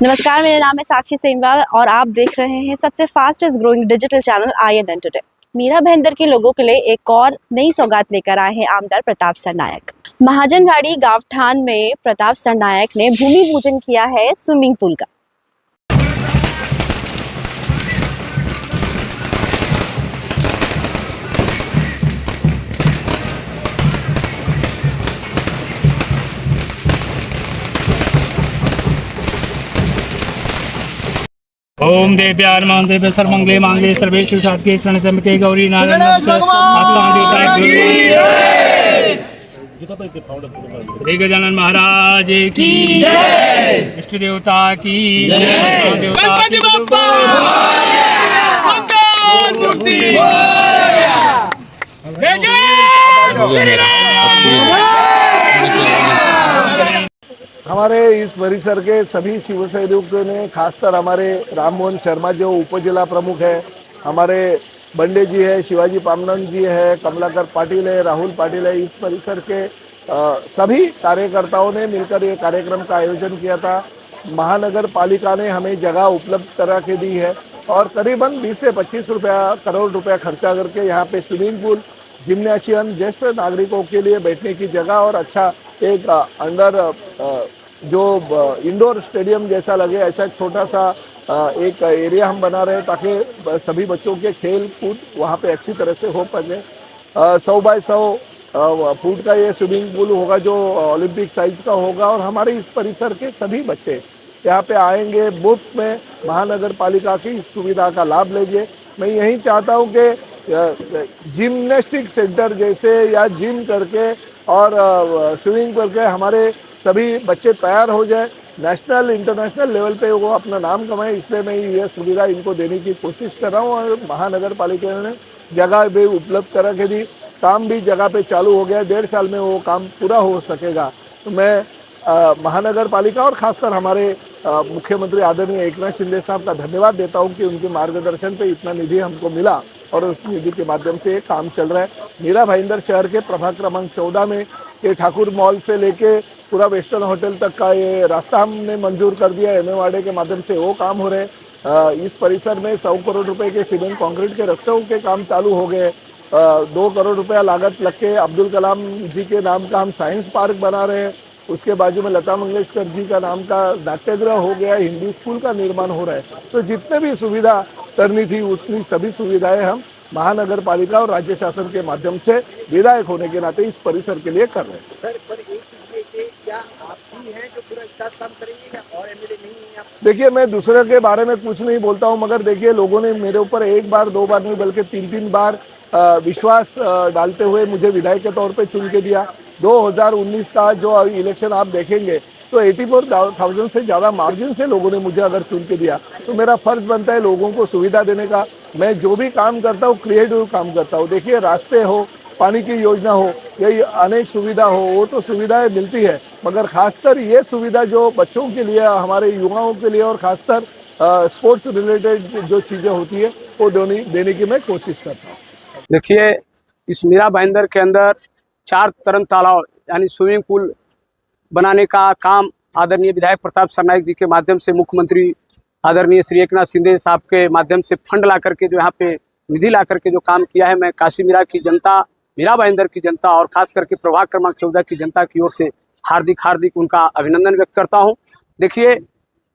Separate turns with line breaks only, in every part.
नमस्कार, मेरा नाम है साक्षी सेमवाल और आप देख रहे हैं सबसे fastest growing digital channel INN today. Mira Bhayandar के लोगों के लिए एक और नई सौगात लेकर आए हैं आमदार प्रताप सरनायक। महाजनवाड़ी गावठान में प्रताप सरनायक ने भूमि पूजन किया है स्विमिंग पूल का।
ओम देव्यार मान देव्य सर्वमंगले मांगे सर्वेषु साधके शरणत्र्यंबके गौरी नारायण श्री गजानन महाराज की जय, इष्ट देवता की जय, गणपति बप्पा मंगल मूर्ति जय जय।
हमारे इस परिसर के सभी शिव सैनिकों ने, खासकर हमारे राम मोहन शर्मा जो उपजिला प्रमुख है, हमारे बंडे जी है, शिवाजी पामनन जी है, कमलाकर पाटिल है, राहुल पाटिल है, इस परिसर के सभी कार्यकर्ताओं ने मिलकर ये कार्यक्रम का आयोजन किया था। महानगर पालिका ने हमें जगह उपलब्ध करा के दी है और करीबन 20 से 25 करोड़ रुपया खर्चा करके यहाँ पे स्विमिंग पूल, जिम्नेशियम, ज्येष्ठ नागरिकों के लिए बैठने की जगह और अच्छा एक अंडर जो इंडोर स्टेडियम जैसा लगे ऐसा छोटा सा एक एरिया हम बना रहे हैं ताकि सभी बच्चों के खेल कूद वहाँ पे अच्छी तरह से हो पाए। 100 बाय 100 फुट का ये स्विमिंग पूल होगा जो ओलंपिक साइज का होगा और हमारे इस परिसर के सभी बच्चे यहाँ पे आएंगे, मुफ्त में महानगर पालिका की इस सुविधा का लाभ लेंगे। मैं यही चाहता हूँ कि जिम्नास्टिक सेंटर जैसे या जिम करके और स्विमिंग करके हमारे सभी बच्चे तैयार हो जाए, नेशनल इंटरनेशनल लेवल पे वो अपना नाम कमाए, इसलिए मैं ये सुविधा इनको देने की कोशिश कर रहा हूँ। और महानगर पालिका ने जगह भी उपलब्ध करा के दी, काम भी जगह पे चालू हो गया, 1.5 साल में वो काम पूरा हो सकेगा। तो मैं महानगर पालिका और खासकर हमारे मुख्यमंत्री आदरणीय एकनाथ शिंदे साहब का धन्यवाद देता हूं कि उनके मार्गदर्शन पे इतना निधि हमको मिला और उस निधि के माध्यम से काम चल रहा है। मीरा भाईंदर शहर के प्रभाग क्रमांक 14 में ये ठाकुर मॉल से लेके पूरा वेस्टर्न होटल तक का ये रास्ता हमने मंजूर कर दिया, एमएवाड़े के माध्यम से वो काम हो रहे हैं। इस परिसर में 100 करोड़ रुपए के सीमेंट कंक्रीट के रास्तों के काम चालू हो गए। 2 करोड़ रुपया लागत लग के अब्दुल कलाम जी के नाम का हम साइंस पार्क बना रहे हैं। उसके बाजू में लता मंगेशकर जी का नाम का नाट्यगृह हो गया, हिंदी स्कूल का निर्माण हो रहा है। तो जितने भी सुविधा करनी थी उतनी सभी सुविधाएं हम महानगर पालिका और राज्य शासन के माध्यम से विधायक होने के नाते इस परिसर के लिए कर रहे हैं। देखिए, मैं दूसरे के बारे में कुछ नहीं बोलता हूं, मगर देखिए लोगों ने मेरे ऊपर 1 बार 2 बार नहीं बल्कि 3 बार विश्वास डालते हुए मुझे विधायक के तौर पे चुन के दिया। 2019 का जो इलेक्शन आप देखेंगे तो 84,000 से ज़्यादा मार्जिन से लोगों ने मुझे अगर चुन के दिया, तो मेरा फर्ज बनता है लोगों को सुविधा देने का। मैं जो भी काम करता हूँ क्रिएटिव काम करता हूँ। देखिए, रास्ते हो, पानी की योजना हो, यही अनेक सुविधा हो, वो तो सुविधाएं मिलती है, मगर खासकर ये सुविधा जो बच्चों के लिए, हमारे युवाओं के लिए और खासकर स्पोर्ट्स रिलेटेड जो चीज़ें होती है वो देने की मैं कोशिश करता हूँ।
देखिए, इस मीरा भाईंदर के अंदर 4 तरन तालाब यानी स्विमिंग पूल बनाने का काम आदरणीय विधायक प्रताप सरनायक जी के माध्यम से, मुख्यमंत्री आदरणीय श्री एकनाथ शिंदे साहब के माध्यम से फंड ला करके जो यहाँ पे निधि ला करके जो काम किया है, मैं काशी मीरा की जनता, मीरा भाईंदर की जनता और खास करके प्रभाग क्रमांक 14 की जनता की ओर से हार्दिक उनका अभिनंदन व्यक्त करता हूँ। देखिए,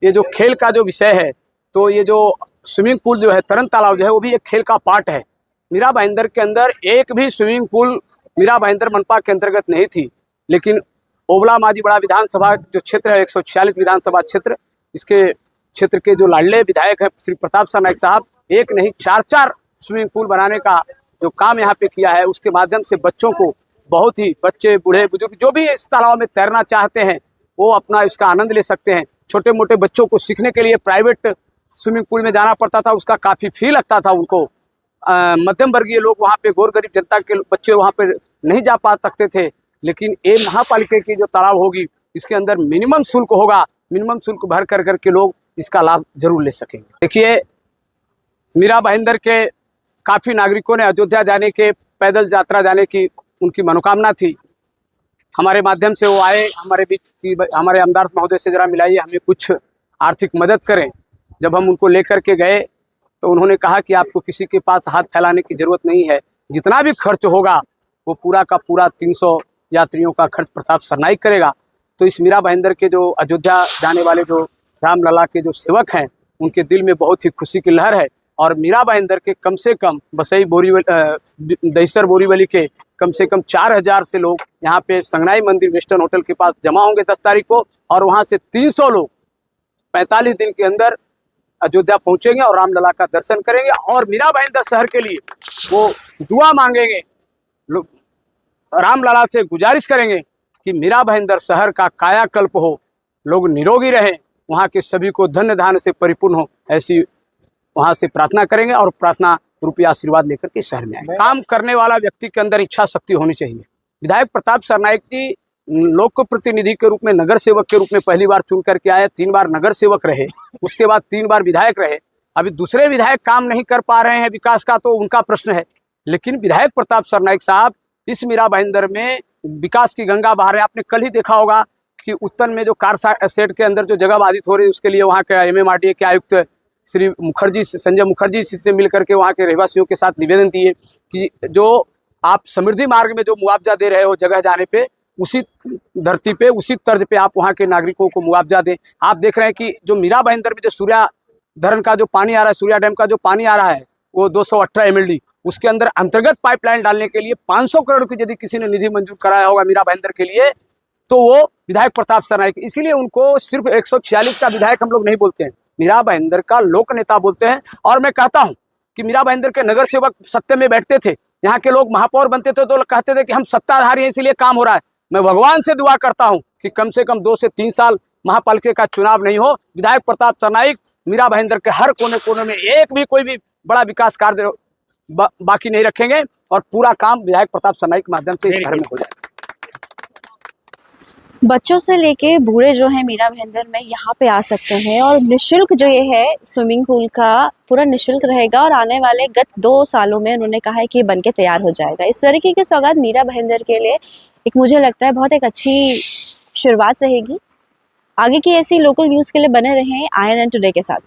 ये जो खेल का जो विषय है, तो ये जो स्विमिंग पूल जो है, तरन तालाब जो है, वो भी एक खेल का पार्ट है। मीरा भाईंदर के अंदर एक भी स्विमिंग पूल मीरा भाईंदर मनपा के अंतर्गत नहीं थी, लेकिन ओबला माजी बड़ा विधानसभा जो क्षेत्र है, 146 विधानसभा क्षेत्र, इसके क्षेत्र के जो लाडले विधायक है श्री प्रताप सरनायक साहब, एक नहीं 4 स्विमिंग पूल बनाने का जो काम यहाँ पे किया है, उसके माध्यम से बच्चों को बहुत ही, बच्चे बूढ़े बुजुर्ग जो भी इस तालाब में तैरना चाहते हैं वो अपना इसका आनंद ले सकते हैं। छोटे मोटे बच्चों को सीखने के लिए प्राइवेट स्विमिंग पूल में जाना पड़ता था, उसका काफ़ी फी लगता था उनको। मध्यम वर्गीय लोग वहाँ पे, गौर गरीब जनता के बच्चे वहाँ पे नहीं जा पा सकते थे, लेकिन ये महापालिका की जो तालाब होगी इसके अंदर मिनिमम शुल्क होगा, मिनिमम शुल्क भर कर के लोग इसका लाभ जरूर ले सकेंगे। देखिए, मीरा भाईंदर के काफ़ी नागरिकों ने अयोध्या जाने के, पैदल यात्रा जाने की उनकी मनोकामना थी। हमारे माध्यम से वो आए, हमारे बीच की, हमारे आमदार महोदय से जरा मिलाइए, हमें कुछ आर्थिक मदद करें। जब हम उनको लेकर के गए तो उन्होंने कहा कि आपको किसी के पास हाथ फैलाने की ज़रूरत नहीं है, जितना भी खर्च होगा वो पूरा का पूरा 300 यात्रियों का खर्च प्रताप सरनाइक करेगा। तो इस मीरा भाईंदर के जो अयोध्या जाने वाले जो रामलला के जो सेवक हैं उनके दिल में बहुत ही खुशी की लहर है। और मीरा भाईंदर के कम से कम बसई दहिसर बोरीवली के कम से कम 4000 से लोग यहाँ पे संगनाई मंदिर वेस्टर्न होटल के पास जमा होंगे 10 तारीख को, और वहाँ से 300 लोग 45 दिन के अंदर अयोध्या पहुँचेंगे और रामलला का दर्शन करेंगे और मीरा भाईंदर शहर के लिए वो दुआ मांगेंगे, रामलला से गुजारिश करेंगे कि मीरा भाईंदर शहर का कायाकल्प हो, लोग निरोगी रहें, वहाँ के सभी को धन्य धान्य से परिपूर्ण हो, ऐसी वहाँ से प्रार्थना करेंगे और प्रार्थना रूपी आशीर्वाद लेकर के शहर में आए। काम करने वाला व्यक्ति के अंदर इच्छा शक्ति होनी चाहिए। विधायक प्रताप सरनाइक जी लोक प्रतिनिधि के रूप में, नगर सेवक के रूप में पहली बार चुन करके आए, 3 बार नगर सेवक रहे, उसके बाद 3 बार विधायक रहे। अभी दूसरे विधायक काम नहीं कर पा रहे हैं विकास का तो उनका प्रश्न है, लेकिन विधायक प्रताप सरनाइक साहब इस मीरा भाईंदर में विकास की गंगा बहा रहे हैं। आपने कल ही देखा होगा कि उत्तर में जो कार सेट के अंदर जो जगह बाधित हो रही है उसके लिए वहाँ के MMRDA के आयुक्त श्री मुखर्जी संजय मुखर्जी से मिल करके वहाँ के रहवासियों के साथ निवेदन दिए कि जो आप समृद्धि मार्ग में जो मुआवजा दे रहे हो जगह जाने पे, उसी धरती पे उसी तर्ज पे आप वहाँ के नागरिकों को मुआवजा दें। आप देख रहे हैं कि जो मीरा भाईंदर में जो सूर्या धरण का जो पानी आ रहा है, सूर्या डैम का जो पानी आ रहा है वो 218 MLD, उसके अंदर अंतर्गत पाइपलाइन डालने के लिए 500 करोड़ की यदि किसी ने निधि मंजूर कराया होगा मीरा भाईंदर के लिए तो वो विधायक प्रताप सरनाइक। इसीलिए उनको सिर्फ 146 का विधायक हम लोग नहीं बोलते हैं, मीरा भाईंदर का लोक नेता बोलते हैं। और मैं कहता हूं कि मीरा भाईंदर के नगर सेवक सत्ते में बैठते थे, यहाँ के लोग महापौर बनते थे तो लोग कहते थे कि हम सत्ताधारी हैं इसीलिए काम हो रहा है। मैं भगवान से दुआ करता हूं कि कम से कम 2 से 3 साल महापालिका का चुनाव नहीं हो, विधायक प्रताप सरनाइक मीरा भाईंदर के हर कोने कोने में एक भी कोई भी बड़ा विकास कार्य बाकी नहीं रखेंगे और पूरा काम विधायक प्रताप सरनाइक के माध्यम से इस शहर में हो जाए।
बच्चों से लेके बूढ़े जो है मीरा भाईंदर में यहाँ पे आ सकते हैं और निशुल्क जो ये है स्विमिंग पूल का पूरा निशुल्क रहेगा और आने वाले गत 2 सालों में उन्होंने कहा है कि ये बन के तैयार हो जाएगा। इस तरीके की सौगात मीरा भाईंदर के लिए एक मुझे लगता है बहुत एक अच्छी शुरुआत रहेगी। आगे की ऐसी लोकल न्यूज़ के लिए बने रहें INN टुडे के साथ।